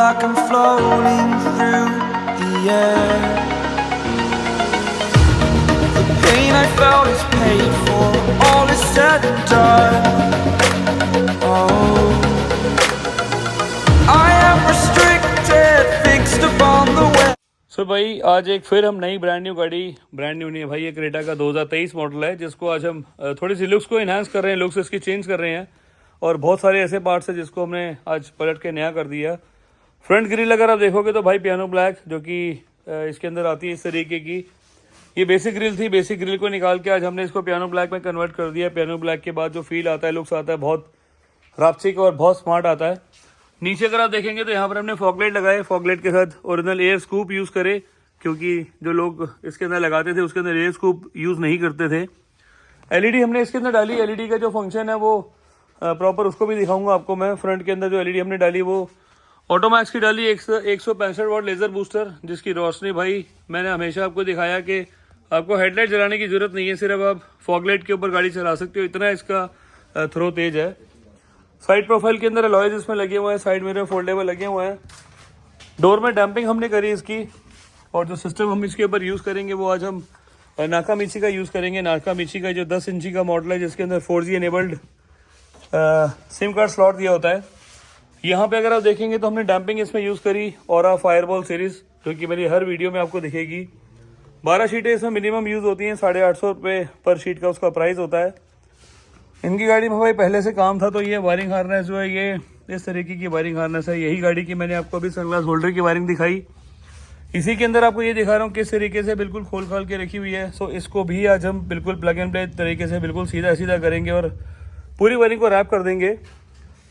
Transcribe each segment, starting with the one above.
like I'm floating through the air. The pain I felt is paid for, all is said and done. Oh, I am restricted, fixed upon the way. सो भाई आज एक फिर हम नई brand new गाड़ी, brand new नहीं है भाई, ये क्रेटा का 2023 मॉडल है जिसको आज हम थोड़ी सी लुक्स को इन्हांस कर रहे हैं, लुक्स इसकी चेंज कर रहे हैं और बहुत सारे ऐसे पार्ट्स हैं जिसको हमने आज पलट के नया कर दिया। फ्रंट ग्रिल अगर आप देखोगे तो भाई पियानो ब्लैक जो कि इसके अंदर आती है इस तरीके की, ये बेसिक ग्रिल थी। बेसिक ग्रिल को निकाल के आज हमने इसको पियानो ब्लैक में कन्वर्ट कर दिया। पियानो ब्लैक के बाद जो फील आता है, लुक्स आता है, बहुत रापचिक और बहुत स्मार्ट आता है। नीचे अगर आप देखेंगे तो यहाँ पर हमने फॉगलाइट लगाए, फॉगलाइट के साथ ओरिजिनल एयर स्कूप यूज़ करे क्योंकि जो लोग इसके अंदर लगाते थे उसके अंदर एयर स्कूप यूज़ नहीं करते थे। एलईडी हमने इसके अंदर डाली, एलईडी का जो फंक्शन है वो प्रॉपर उसको भी दिखाऊंगा आपको मैं। फ्रंट के अंदर जो एलईडी हमने डाली वो ऑटोमैक्स की डाली, 165 वाट लेज़र बूस्टर जिसकी रोशनी भाई मैंने हमेशा आपको दिखाया कि आपको हेडलाइट जलाने की जरूरत नहीं है, सिर्फ आप फॉगलाइट के ऊपर गाड़ी चला सकते हो, इतना इसका थ्रो तेज है। साइड प्रोफाइल के अंदर अलॉयज इसमें लगे हुए हैं, साइड मिरर फोल्डेबल लगे हुए हैं। डोर में डैम्पिंग हमने करी इसकी और जो सिस्टम हम इसके ऊपर यूज़ करेंगे वो आज हम नाकामिची का यूज़ करेंगे। नाकामिची का जो 10 इंची का मॉडल है जिसके अंदर 4G enabled SIM card slot दिया होता है। यहाँ पे अगर आप देखेंगे तो हमने डैम्पिंग इसमें यूज़ करी और फायरबॉल सीरीज़ जो कि मेरी हर वीडियो में आपको दिखेगी। 12 शीटें इसमें मिनिमम यूज़ होती हैं, 850 रुपये पर शीट का उसका प्राइस होता है। इनकी गाड़ी में भाई पहले से काम था तो ये वायरिंग हार्नेस जो है ये इस तरीके की वायरिंग हार्नेस है। यही गाड़ी की मैंने आपको अभी सनग्लास होल्डर की वायरिंग दिखाई, इसी के अंदर आपको ये दिखा रहा हूँ किस तरीके से बिल्कुल खोल खाल के रखी हुई है। सो इसको भी आज हम बिल्कुल प्लग एंड प्ले तरीके से बिल्कुल सीधा सीधा करेंगे और पूरी वायरिंग को रैप कर देंगे।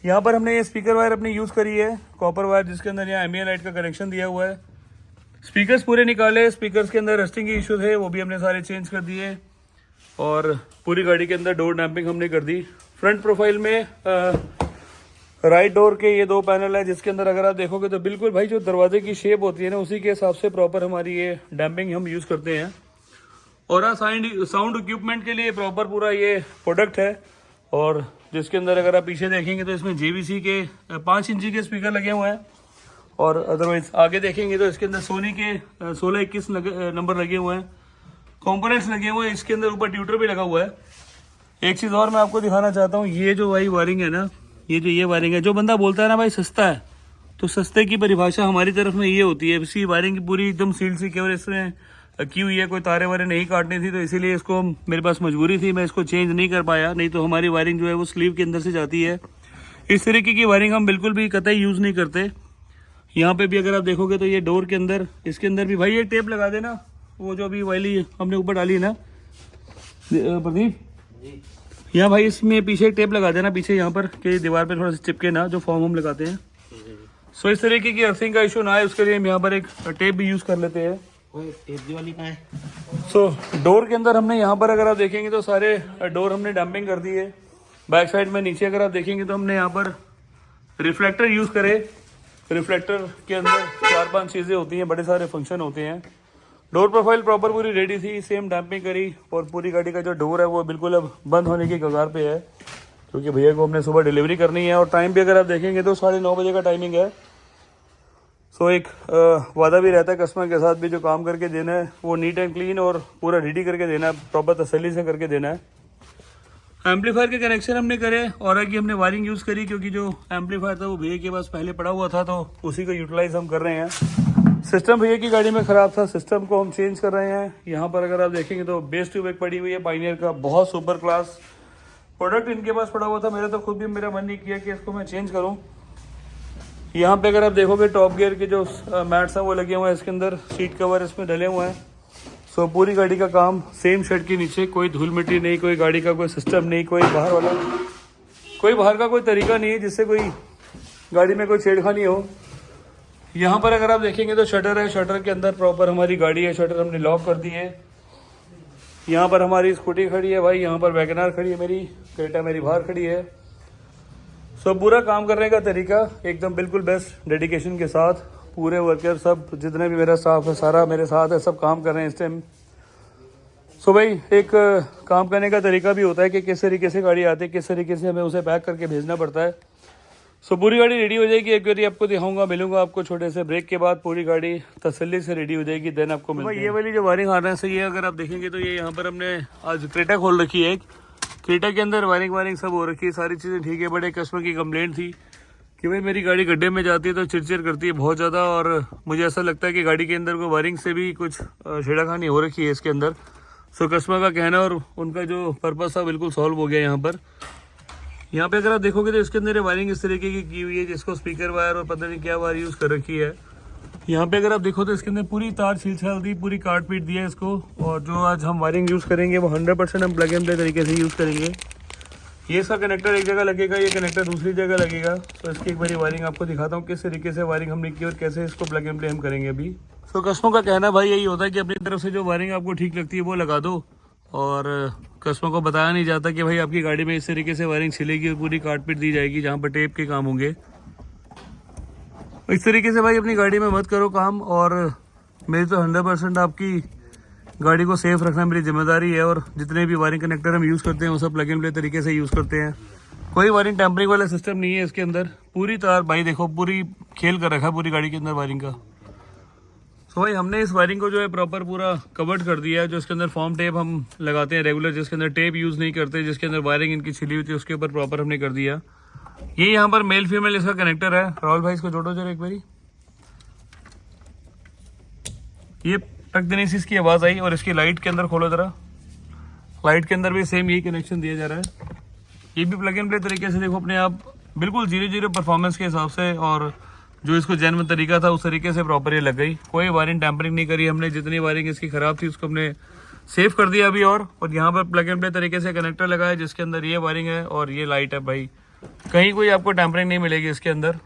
यहाँ पर हमने ये स्पीकर वायर अपनी यूज़ करी है, कॉपर वायर जिसके अंदर यहाँ एम्बिएंट लाइट का कनेक्शन दिया हुआ है। स्पीकर्स पूरे निकाले, स्पीकर्स के अंदर रस्टिंग के इशू थे वो भी हमने सारे चेंज कर दिए और पूरी गाड़ी के अंदर डोर डैम्पिंग हमने कर दी। फ्रंट प्रोफाइल में राइट डोर के ये 2 पैनल है जिसके अंदर अगर आप देखोगे तो बिल्कुल भाई जो दरवाजे की शेप होती है ना उसी के हिसाब से प्रॉपर हमारी ये डैम्पिंग हम यूज़ करते हैं। और साउंड इक्विपमेंट के लिए प्रॉपर पूरा ये प्रोडक्ट है और जिसके अंदर अगर आप पीछे देखेंगे तो इसमें JVC के 5 इंची के स्पीकर लगे हुए हैं और अदरवाइज आगे देखेंगे तो इसके अंदर सोनी के 16-21 नंबर लगे हुए हैं, कंपोनेंट्स लगे हुए हैं। इसके अंदर ऊपर ट्यूटर भी लगा हुआ है। एक चीज़ और मैं आपको दिखाना चाहता हूँ, ये जो भाई वायरिंग है ना, ये वायरिंग है, जो बंदा बोलता है ना भाई सस्ता है, तो सस्ते की परिभाषा हमारी तरफ में ये होती है। इसी वायरिंग की पूरी एकदम सील सी केवल इसमें की हुई है, कोई तारे वारे नहीं काटनी थी तो इसीलिए इसको मेरे पास मजबूरी थी, मैं इसको चेंज नहीं कर पाया, नहीं तो हमारी वायरिंग जो है वो स्लीव के अंदर से जाती है। इस तरीके की वायरिंग हम बिल्कुल भी कतई यूज़ नहीं करते। यहाँ पे भी अगर आप देखोगे तो ये डोर के अंदर, इसके अंदर भी भाई ये टेप लगा देना, वो जो अभी वाली हमने ऊपर डाली ना प्रदीप, यहाँ भाई इसमें पीछे टेप लगा देना, पीछे यहाँ पर कि दीवार पे थोड़ा सा चिपके ना, जो फॉर्म हम लगाते हैं। सो इस तरीके की अर्थिंग का इशू ना है उसके लिए हम यहाँ पर एक टेप भी यूज़ कर लेते हैं। टेप वाली कहाँ है? सो डोर के अंदर हमने यहाँ पर अगर आप देखेंगे तो सारे डोर हमने डैम्पिंग कर दी है। बैक साइड में नीचे अगर आप देखेंगे तो हमने यहाँ पर रिफ्लेक्टर यूज़ करे। रिफ्लेक्टर के अंदर 4-5 चीज़ें होती हैं, बड़े सारे फंक्शन होते हैं। डोर प्रोफाइल प्रॉपर पूरी रेडी थी, सेम डैम्पिंग करी और पूरी गाड़ी का जो डोर है वो बिल्कुल अब बंद होने की कगार पे है क्योंकि भैया को हमने सुबह डिलीवरी करनी है और टाइम भी अगर आप देखेंगे तो 9:30 बजे का टाइमिंग है। सो एक वादा भी रहता है कस्टमर के साथ भी, जो काम करके देना है वो नीट एंड क्लीन और पूरा रेडी करके देना है, प्रॉपर तसल्ली से करके देना है। एम्पलीफायर के कनेक्शन हमने करे और आगे हमने वायरिंग यूज़ करी क्योंकि जो एम्पलीफायर था वो भैया के पास पहले पड़ा हुआ था तो उसी को यूटिलाइज हम कर रहे हैं। सिस्टम भैया की गाड़ी में ख़राब था, सिस्टम को हम चेंज कर रहे हैं। यहाँ पर अगर आप देखेंगे तो बेस ट्यूब एक पड़ी हुई है पायनियर का, बहुत सुपर क्लास प्रोडक्ट इनके पास पड़ा हुआ था। मेरा तो खुद भी मेरा मन नहीं किया कि इसको मैं चेंज करूँ। यहाँ पे अगर आप देखोगे टॉप गियर के जो मैट्स हैं वो लगे हुए हैं इसके अंदर, सीट कवर इसमें डले हुए हैं। सो पूरी गाड़ी का काम सेम शेड के नीचे, कोई धूल मिट्टी नहीं, कोई गाड़ी का कोई सिस्टम नहीं, कोई बाहर का कोई तरीका नहीं है जिससे कोई गाड़ी में कोई छेड़खानी हो। यहाँ पर अगर आप देखेंगे तो शटर है, शटर के अंदर प्रॉपर हमारी गाड़ी है, शटर हमने लॉक कर दी है। यहाँ पर हमारी स्कूटी खड़ी है भाई, यहाँ पर वैगनार खड़ी है, मेरी क्रेटा मेरी बाहर खड़ी है। सो पूरा काम करने का तरीका एकदम बिल्कुल बेस्ट डेडिकेशन के साथ, पूरे वर्कर सब जितने भी मेरा स्टाफ है सारा मेरे साथ है, सब काम कर रहे हैं इस टाइम। सो भाई एक काम करने का तरीका भी होता है कि किस तरीके से गाड़ी आती है, किस तरीके से हमें उसे पैक करके भेजना पड़ता है। सो पूरी गाड़ी रेडी हो जाएगी, एक बारी आपको दिखाऊंगा, मिलूंगा आपको छोटे से ब्रेक के बाद, पूरी गाड़ी तसल्ली से रेडी हो जाएगी, देन आपको मिलते हैं। ये वाली जो वायरिंग हार्नेस सही है, अगर आप देखेंगे तो ये यहाँ पर हमने आज क्रेटा खोल रखी है। एक क्रेटा के अंदर वायरिंग सब हो रखी है, सारी चीज़ें ठीक है। बट एक कस्टमर की कंप्लेंट थी कि भाई मेरी गाड़ी गड्ढे में जाती है तो चिड़चिड़ करती है बहुत ज़्यादा, और मुझे ऐसा लगता है कि गाड़ी के अंदर कोई वायरिंग से भी कुछ छेड़ाखानी हो रखी है इसके अंदर। सो कस्टमर का कहना और उनका जो पर्पस था बिल्कुल सॉल्व हो गया यहाँ पे अगर आप देखोगे तो इसके अंदर वायरिंग इस तरीके की हुई है, जिसको स्पीकर वायर और पता नहीं क्या वायर यूज़ कर रखी है। यहाँ पे अगर आप देखो तो इसके अंदर पूरी तार छील छाल दी, पूरी काट पीट दिया है इसको। और जो आज हम वायरिंग यूज़ करेंगे वो 100% हम प्लग एंड प्ले तरीके से यूज़ करेंगे। ये इसका कनेक्टर एक जगह लगेगा, ये कनेक्टर दूसरी जगह लगेगा। तो इसकी एक बारी वायरिंग आपको दिखाता हूँ किस तरीके से वायरिंग हमने की और कैसे इसको प्लग एंड प्ले हम करेंगे अभी। तो कस्टमर का कहना भाई यही होता है कि अपनी तरफ से जो वायरिंग आपको ठीक लगती है वो लगा दो, और कस्टमर को बताया नहीं जाता कि भाई आपकी गाड़ी में इस तरीके से वायरिंग छिलेगी और पूरी काट पीट दी जाएगी जहाँ पर टेप के काम होंगे। इस तरीके से भाई अपनी गाड़ी में मत करो काम, और मेरी तो 100% आपकी गाड़ी को सेफ रखना मेरी जिम्मेदारी है। और जितने भी वायरिंग कनेक्टर हम यूज़ करते हैं वो सब प्लग एंड प्ले तरीके से यूज़ करते हैं, कोई वायरिंग टैम्परिंग वाला सिस्टम नहीं है इसके अंदर। पूरी तार भाई देखो पूरी खेल कर रखा है पूरी गाड़ी के अंदर वायरिंग का। तो भाई हमने इस वायरिंग को जो है प्रॉपर पूरा कवर्ड कर दिया है। जो इसके अंदर फॉर्म टेप हम लगाते हैं रेगुलर, जिसके अंदर टेप यूज़ नहीं करते, जिसके अंदर वायरिंग इनकी छिली हुई थी, उसके ऊपर प्रॉपर हमने कर दिया। ये यहाँ पर मेल फीमेल इसका कनेक्टर है। राहुल भाई इसको जोड़ो जरा एक बारी। ये टक देने से इसकी आवाज़ आई। और इसकी लाइट के अंदर खोलो जरा, लाइट के अंदर भी सेम यही कनेक्शन दिया जा रहा है। ये भी प्लग एंड प्ले तरीके से देखो अपने आप बिल्कुल 0-0 परफॉर्मेंस के हिसाब से, और जो इसको जेन्युइन तरीका था उस तरीके से प्रॉपर ये लग गई। कोई वायरिंग टैम्परिंग नहीं करी हमने, जितनी वायरिंग इसकी ख़राब थी उसको हमने सेव कर दिया अभी। और यहाँ पर प्लग एंड प्ले तरीके से कनेक्टर लगाया जिसके अंदर ये वायरिंग है और ये लाइट है। भाई कहीं कोई आपको टैम्परिंग नहीं मिलेगी इसके अंदर।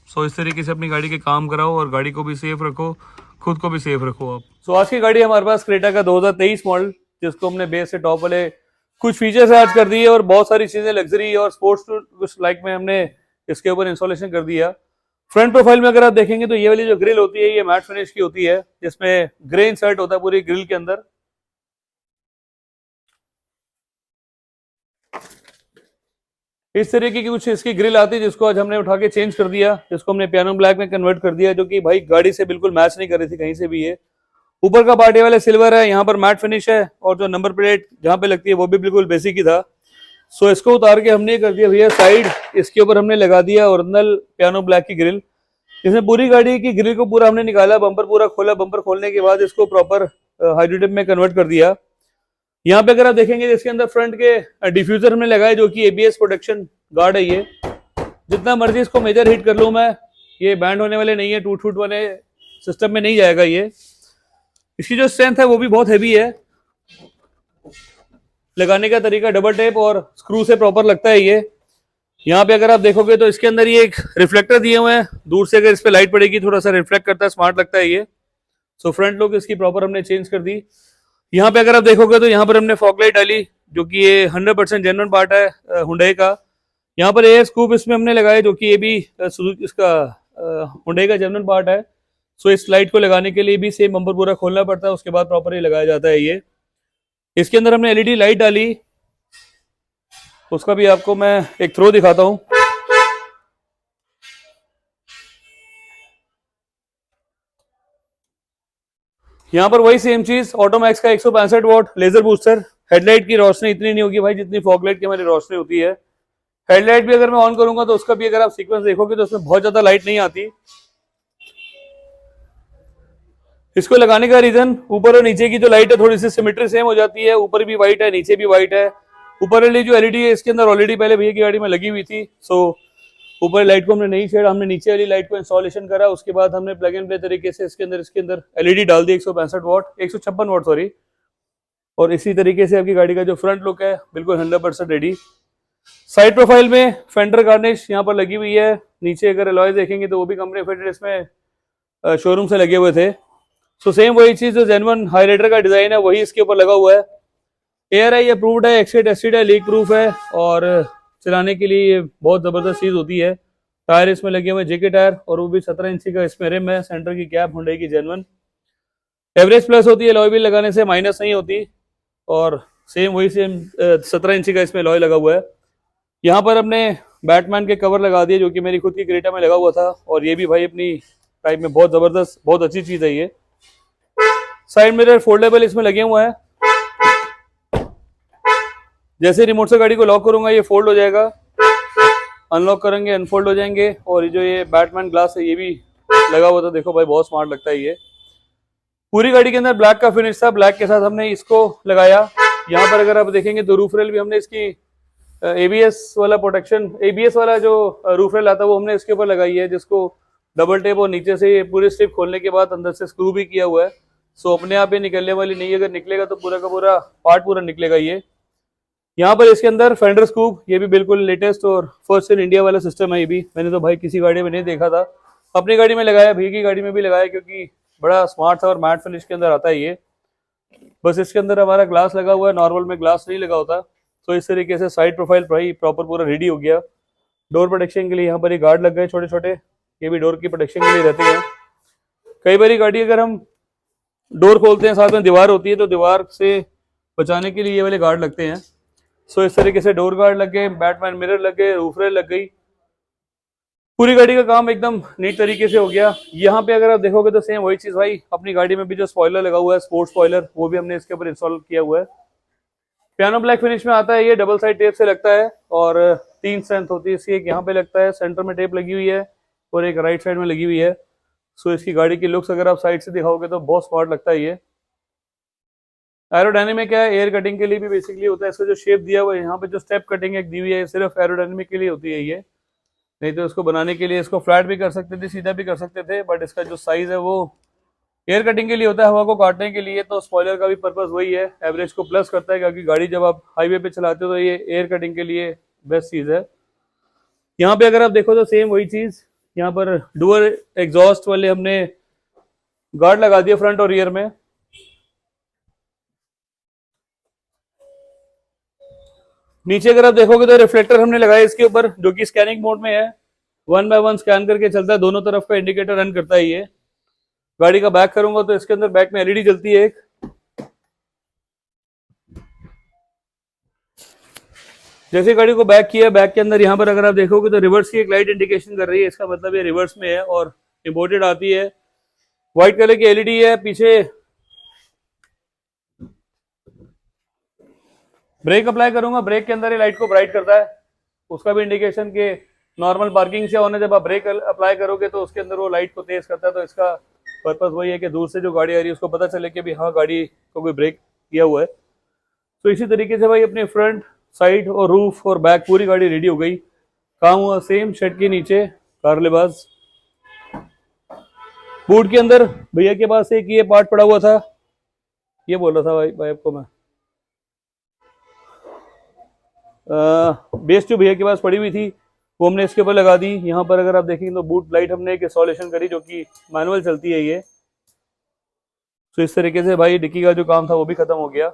सो इस तरीके से अपनी गाड़ी के काम कराओ और गाड़ी को भी सेफ रखो, खुद को भी सेफ रखो आप। सो आज की गाड़ी हमारे पास क्रेटा का 2023 मॉडल, जिसको हमने बेस से टॉप वाले कुछ फीचर्स ऐड कर दिए और बहुत सारी चीज़ें लग्जरी और स्पोर्ट्स लाइक में हमने इसके ऊपर इंस्टॉलेशन कर दिया। फ्रंट प्रोफाइल में अगर आप देखेंगे तो ये वाली जो ग्रिल होती है ये मैट फिनिश की होती है, जिसमें ग्रे इंसर्ट होता है पूरी ग्रिल के अंदर। इस तरीके की कुछ इसकी ग्रिल आती है, जिसको आज हमने उठा के चेंज कर दिया, जिसको हमने पियानो ब्लैक में कन्वर्ट कर दिया, जो कि भाई गाड़ी से बिल्कुल मैच नहीं कर रही थी कहीं से भी। ये ऊपर का पार्टी वाले सिल्वर है, यहाँ पर मैट फिनिश है, और जो नंबर प्लेट जहाँ पे लगती है वो भी बिल्कुल बेसिक ही था। सो इसको उतार के हमने कर दिया भैया साइड, इसके ऊपर हमने लगा दिया ओरिजिनल पियानो ब्लैक की ग्रिल। इसमें पूरी गाड़ी की ग्रिल को पूरा हमने निकाला, बम्पर पूरा खोला, बम्पर खोलने के बाद इसको प्रॉपर हाइड्रोटिप में कन्वर्ट कर दिया। यहाँ पे अगर आप देखेंगे इसके अंदर फ्रंट के डिफ्यूजर हमने लगाए, जो कि ABS प्रोटेक्शन गार्ड है। ये जितना मर्जी इसको मेजर हिट कर लूँ मैं, ये बैंड होने वाले नहीं है, टूट फूट वाले सिस्टम में नहीं जाएगा ये। इसकी जो स्ट्रेंथ है वो भी बहुत हैवी है। लगाने का तरीका डबल टेप और स्क्रू से प्रॉपर लगता है ये। यहाँ पे अगर आप देखोगे तो इसके अंदर ये एक रिफ्लेक्टर दिए हुए हैं, दूर से अगर इस पे लाइट पड़ेगी थोड़ा सा रिफ्लेक्ट करता है, स्मार्ट लगता है ये। सो फ्रंट लुक इसकी प्रॉपर हमने चेंज कर दी। यहाँ पे अगर आप देखोगे तो यहाँ पर हमने फॉग लाइट डाली, जो कि ये 100% जेन्युइन पार्ट है हुंडई का। यहाँ पर एयर स्कूप इसमें हमने लगाए, जो कि ये भी इसका हुंडई का जेन्युइन पार्ट है। सो इस लाइट को लगाने के लिए भी सेम बम्पर पूरा खोलना पड़ता है, उसके बाद प्रॉपर ही लगाया जाता है ये। इसके अंदर हमने LED लाइट डाली, उसका भी आपको मैं एक थ्रो दिखाता हूँ। यहाँ पर वही सेम चीज, ऑटोमैक्स का 165 वॉट लेजर बूस्टर। हेडलाइट की रोशनी इतनी नहीं होगी भाई जितनी फॉगलाइट की हमारी रोशनी होती है। हेडलाइट भी अगर मैं ऑन करूंगा तो उसका भी अगर आप सीक्वेंस देखोगे तो उसमें बहुत ज्यादा लाइट नहीं आती। इसको लगाने का रीजन, ऊपर और नीचे की जो लाइट है थोड़ी सी सिमेट्री सेम हो जाती है, ऊपर भी व्हाइट है नीचे भी व्हाइट है। ऊपर वाली जो LED है इसके अंदर ऑलरेडी पहले भैया की गाड़ी में लगी हुई थी। सो ऊपर लाइट को हमने नहीं छेड़ा, हमने नीचे वाली लाइट को इंस्टॉलेशन करा। उसके बाद हमने प्लग एंड प्ले तरीके से इसके अंदर LED डाल दी 156 वॉट सॉरी। और इसी तरीके से आपकी गाड़ी का जो फ्रंट लुक है बिल्कुल 100% रेडी। साइड प्रोफाइल में फेंडर गार्निश यहाँ पर लगी हुई है। नीचे अगर अलॉय देखेंगे तो वो भी कंपनी फिटेड इसमें शोरूम से लगे हुए थे। सो सेम वही चीज जो जेन्युइन हाईलाइटर का डिजाइन है वही इसके ऊपर लगा हुआ है। ARI अप्रूव्ड है, एक्सरे टेस्टेड है, लीक प्रूफ है, और चलाने के लिए ये बहुत जबरदस्त चीज होती है। टायर इसमें लगे हुए JK टायर, और वो भी 17 इंची का इसमें रिम है। सेंटर की कैप हुंडई की जेन्युइन। एवरेज प्लस होती है, अलॉय व्हील लगाने से माइनस नहीं होती। और सेम 17 इंची का इसमें अलॉय लगा हुआ है। यहाँ पर हमने बैटमैन के कवर लगा दिए जो कि मेरी खुद की क्रेटा में लगा हुआ था, और ये भी भाई अपनी टाइप में बहुत ज़बरदस्त, बहुत अच्छी चीज़ है ये। साइड मिरर फोल्डेबल इसमें लगे हुए हैं, जैसे रिमोट से गाड़ी को लॉक करूंगा ये फोल्ड हो जाएगा, अनलॉक करेंगे अनफोल्ड हो जाएंगे। और जो ये बैटमैन ग्लास है ये भी लगा हुआ था, देखो भाई बहुत स्मार्ट लगता है ये। पूरी गाड़ी के अंदर ब्लैक का फिनिश था, ब्लैक के साथ हमने इसको लगाया। यहाँ पर अगर आप देखेंगे तो रूफ रेल भी हमने इसकी एबीएस वाला प्रोटेक्शन, एबीएस वाला जो रूफ रेल आता है वो हमने इसके ऊपर लगाई है, जिसको डबल टेप और नीचे से पूरी स्ट्रिप खोलने के बाद अंदर से स्क्रू भी किया हुआ है। सो अपने आप ये निकलने वाली नहीं है, अगर निकलेगा तो पूरा का पूरा पार्ट पूरा निकलेगा ये। यहाँ पर इसके अंदर फेंडर स्कूप, ये भी बिल्कुल लेटेस्ट और फर्स्ट इन इंडिया वाला सिस्टम है। ये भी मैंने तो भाई किसी गाड़ी में नहीं देखा था, अपनी गाड़ी में लगाया, भैया की गाड़ी में भी लगाया, क्योंकि बड़ा स्मार्ट था और मैट फिनिश के अंदर आता है ये। बस इसके अंदर हमारा ग्लास लगा हुआ है, नॉर्मल में ग्लास नहीं लगा होता। तो इस तरीके से साइड प्रोफाइल भाई प्रॉपर पूरा रेडी हो गया। डोर प्रोटेक्शन के लिए यहाँ पर ये गार्ड लग गए छोटे छोटे, ये भी डोर की प्रोटेक्शन के लिए रहते हैं। कई बार गाड़ी अगर हम डोर खोलते हैं साथ में दीवार होती है, तो दीवार से बचाने के लिए ये वाले गार्ड लगते हैं। सो इस तरीके से डोर गार्ड लग गए, बैटमैन मिरर लग गए, रूफ रेल लग गई, पूरी गाड़ी का काम एकदम नीट तरीके से हो गया। यहाँ पे अगर आप देखोगे तो सेम वही चीज भाई, अपनी गाड़ी में भी जो स्पॉइलर लगा हुआ है स्पोर्ट्स स्पॉइलर, वो भी हमने इसके ऊपर इंस्टॉल किया हुआ है। पियानो ब्लैक फिनिश में आता है ये, डबल साइड टेप से लगता है और 3 स्ट्रेंथ होती है इसकी। एक यहाँ पे लगता है, सेंटर में टेप लगी हुई है और एक राइट साइड में लगी हुई है। सो इसकी गाड़ी की लुक्स अगर आप साइड से दिखाओगे तो बहुत स्मार्ट लगता है ये। एरोडायनेमिक है, एयर कटिंग के लिए भी बेसिकली होता है। इसका जो शेप दिया हुआ है यहाँ पे, जो स्टेप कटिंग एक दी हुई है, सिर्फ एरोडायनेमिक के लिए होती है ये। नहीं तो इसको बनाने के लिए इसको फ्लैट भी कर सकते थे, सीधा भी कर सकते थे, बट इसका जो साइज है वो एयर कटिंग के लिए होता है, हवा को काटने के लिए। तो स्पॉइलर का भी पर्पस वही है, एवरेज को प्लस करता है, क्योंकि गाड़ी जब आप हाईवे पे चलाते हो तो ये एयर कटिंग के लिए बेस्ट चीज़ है। यहाँ पे अगर आप देखो तो सेम वही चीज़, यहाँ पर डुअल एग्जॉस्ट वाले हमने गार्ड लगा दिया फ्रंट और रियर में। नीचे अगर आप देखोगे तो रिफ्लेक्टर हमने लगाया इसके ऊपर, जो कि स्कैनिंग मोड में है, 1 बाय 1 स्कैन करके चलता है, दोनों तरफ का इंडिकेटर रन करता है ये। गाड़ी का बैक करूंगा तो इसके अंदर बैक में एलईडी जलती है एक। जैसे गाड़ी को बैक किया, बैक के अंदर यहाँ पर अगर आप देखोगे तो रिवर्स की एक लाइट इंडिकेशन कर रही है, इसका मतलब ये रिवर्स में है और इंपोर्टेड आती है। व्हाइट कलर की एलईडी है पीछे। ब्रेक अप्लाई करूंगा, ब्रेक के अंदर ये लाइट को ब्राइट करता है, उसका भी इंडिकेशन के नॉर्मल पार्किंग से होने, जब आप ब्रेक अप्लाई करोगे तो उसके अंदर वो लाइट को तेज करता है। तो इसका पर्पस वही है कि दूर से जो गाड़ी आ रही है उसको पता चले कि भी हाँ गाड़ी को कोई ब्रेक किया हुआ है। तो इसी तरीके से भाई अपने फ्रंट, साइड और रूफ और बैक पूरी गाड़ी रेडी हो गई। काम हुआ सेम शेड के नीचे कार लिबास। बूट के अंदर भैया के पास एक ये पार्ट पड़ा हुआ था, ये बोल रहा था भाई आपको मैं, बेस ट्यूब भैया के पास पड़ी हुई थी, वो हमने इसके ऊपर लगा दी। यहाँ पर अगर आप देखेंगे तो बूट लाइट हमने एक इंस्टॉलेशन करी, जो कि मैनुअल चलती है ये। तो इस तरीके से भाई डिक्की का जो काम था वो भी खत्म हो गया।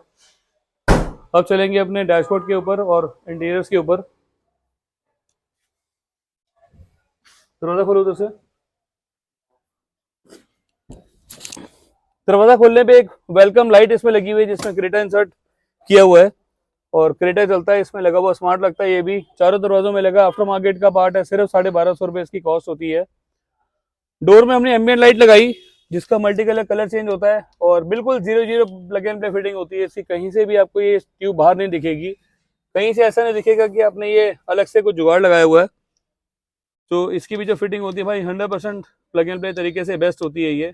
अब चलेंगे अपने डैशबोर्ड के ऊपर और इंटीरियर्स के ऊपर। दरवाजा खोलो उधर से। दरवाजा खोलने पे एक वेलकम लाइट इसमें लगी हुई है, जिसमें क्रेटा इंसर्ट किया हुआ है और क्रेटा चलता है, इसमें लगा हुआ, स्मार्ट लगता है ये भी। चारों दरवाजों में लगा, आफ्टर मार्केट का पार्ट है, सिर्फ 1250 रुपये इसकी कॉस्ट होती है। डोर में हमने एम्बिएंट लाइट लगाई, जिसका मल्टी कलर चेंज होता है और बिल्कुल 0-0 प्लग एंड प्ले फिटिंग होती है इसकी। कहीं से भी आपको ये ट्यूब बाहर नहीं दिखेगी, कहीं से ऐसा नहीं दिखेगा कि आपने ये अलग से कुछ जुगाड़ लगाया हुआ है। तो इसकी भी जो फिटिंग होती है भाई 100% प्लग एंड प्ले तरीके से बेस्ट होती है ये।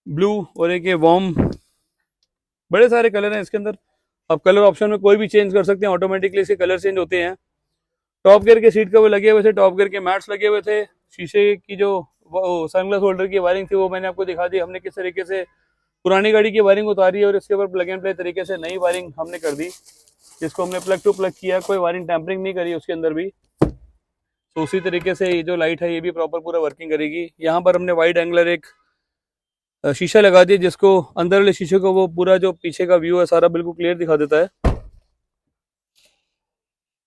ब्लू और एक ये वार्म, बड़े सारे कलर हैं इसके अंदर। आप कलर ऑप्शन में कोई भी चेंज कर सकते हैं, ऑटोमेटिकली इसके कलर चेंज होते हैं। टॉप गियर के सीट कवर लगे हुए थे, टॉप गियर के मैट्स लगे हुए थे। शीशे की जो सनग्लास होल्डर की वायरिंग थी वो मैंने आपको दिखा दी, हमने किस तरीके से पुरानी गाड़ी की वायरिंग उतारी है और इसके ऊपर प्लग एंड प्ले तरीके से नई वायरिंग हमने कर दी, जिसको हमने प्लग टू प्लग किया, कोई वायरिंग टैंपरिंग नहीं करी उसके अंदर भी। तो उसी तरीके से ये जो लाइट है ये भी प्रॉपर पूरा वर्किंग करेगी। यहाँ पर हमने वाइड एंगलर एक शीशा लगा दिया, जिसको अंदर वाले शीशे को वो पूरा जो पीछे का व्यू है सारा बिल्कुल क्लियर दिखा देता है।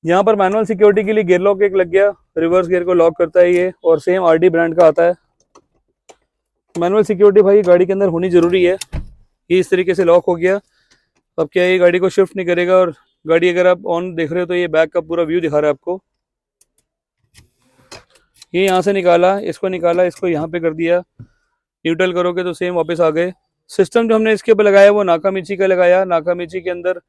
यहाँ पर मैनुअल सिक्योरिटी के लिए गियर लॉक एक लग गया, रिवर्स गियर को लॉक करता है ये और सेम आरडी ब्रांड का आता है। मैनुअल सिक्योरिटी भाई गाड़ी के अंदर होनी जरूरी है। ये इस तरीके से लॉक हो गया। अब क्या ये गाड़ी को शिफ्ट नहीं करेगा और गाड़ी अगर आप ऑन देख रहे हो तो ये बैक का पूरा व्यू दिखा रहा है आपको। ये यहाँ से निकाला, इसको यहाँ पे कर दिया, न्यूट्रल करोगे तो सेम वापस आ गए। सिस्टम जो हमने इसके ऊपर लगाया वो नाकामिची का लगाया। नाकामिची के अंदर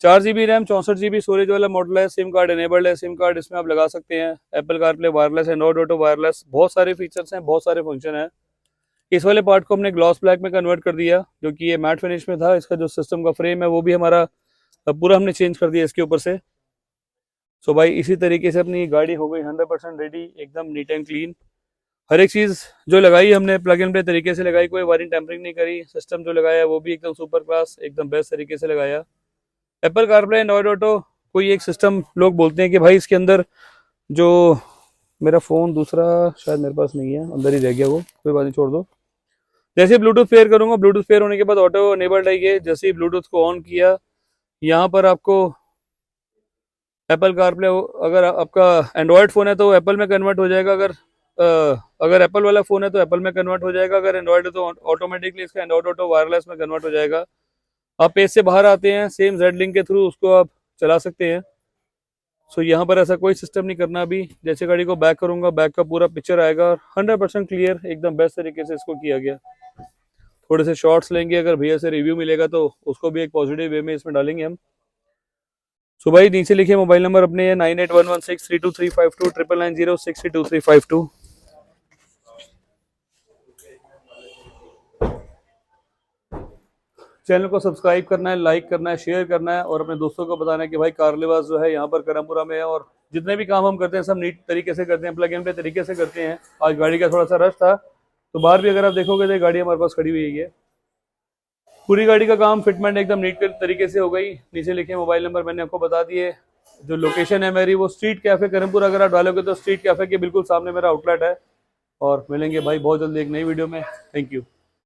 4 GB रैम 64 GB स्टोरेज वाला मॉडल है। सिम कार्ड इनेबल्ड है, सिम कार्ड इसमें आप लगा सकते हैं। Apple CarPlay wireless, Android auto wireless, बहुत सारे फीचर्स हैं, बहुत सारे फंक्शन हैं। इस वाले पार्ट को हमने ग्लॉस ब्लैक में कन्वर्ट कर दिया, जो कि ये मैट फिनिश में था। इसका जो सिस्टम का फ्रेम है वो भी हमारा पूरा हमने चेंज कर दिया इसके ऊपर से। सो भाई इसी तरीके से अपनी गाड़ी हो गई 100% रेडी, एकदम नीट एंड क्लीन। हर एक चीज़ जो लगाई हमने प्लग एंड प्ले तरीके से लगाई, कोई वायरिंग टैम्परिंग नहीं करी। सिस्टम जो लगाया वो भी एकदम सुपर क्लास, एकदम बेस्ट तरीके से लगाया। एप्पल कारप्ले एंड्रॉइड ऑटो कोई एक सिस्टम लोग बोलते हैं कि भाई इसके अंदर जो, मेरा फ़ोन दूसरा शायद मेरे पास नहीं है, अंदर ही रह गया वो, कोई बात नहीं, छोड़ दो। जैसे ब्लूटूथ पेयर करूँगा, ब्लूटूथ पेयर होने के बाद ऑटो इनेबल्ड है ये। जैसे ही ब्लूटूथ को ऑन किया, यहाँ पर आपको एप्पल कारप्ले, अगर आपका एंड्रॉयड फ़ोन है तो एप्पल में कन्वर्ट हो जाएगा, अगर एप्पल वाला फ़ोन है तो एप्पल में कन्वर्ट हो जाएगा, अगर एंड्रॉयड है तो ऑटोमेटिकली इसका एंड्रॉइड ऑटो वायरलेस में कन्वर्ट हो जाएगा। आप पेज से बाहर आते हैं, सेम जेड लिंक के थ्रू उसको आप चला सकते हैं। सो यहाँ पर ऐसा कोई सिस्टम नहीं करना। अभी जैसे गाड़ी को बैक करूँगा, बैक का पूरा पिक्चर आएगा और 100% क्लियर, एकदम बेस्ट तरीके से इसको किया गया। थोड़े से शॉर्ट्स लेंगे, अगर भैया से रिव्यू मिलेगा तो उसको भी एक पॉजिटिव वे में इसमें डालेंगे हम। सो भाई नीचे लिखिए मोबाइल नंबर अपने है 9811632352 9990632352। चैनल को सब्सक्राइब करना है, लाइक करना है, शेयर करना है और अपने दोस्तों को बताना है कि भाई कार लिबास जो है यहाँ पर करमपुरा में है। और जितने भी काम हम करते हैं सब नीट तरीके से करते हैं, प्लग एंड प्ले तरीके से करते हैं। आज गाड़ी का थोड़ा सा रश था, तो बाहर भी अगर आप देखोगे तो गाड़ी हमारे पास खड़ी हुई है। पूरी गाड़ी का काम फिटमेंट एकदम नीट तरीके से हो गई। नीचे लिखे मोबाइल नंबर मैंने आपको बता दिए। जो लोकेशन है मेरी वो स्ट्रीट कैफे करमपुरा, अगर आप डालोगे तो स्ट्रीट कैफे के बिल्कुल सामने मेरा आउटलेट है। और मिलेंगे भाई बहुत जल्दी एक नई वीडियो में। Thank you.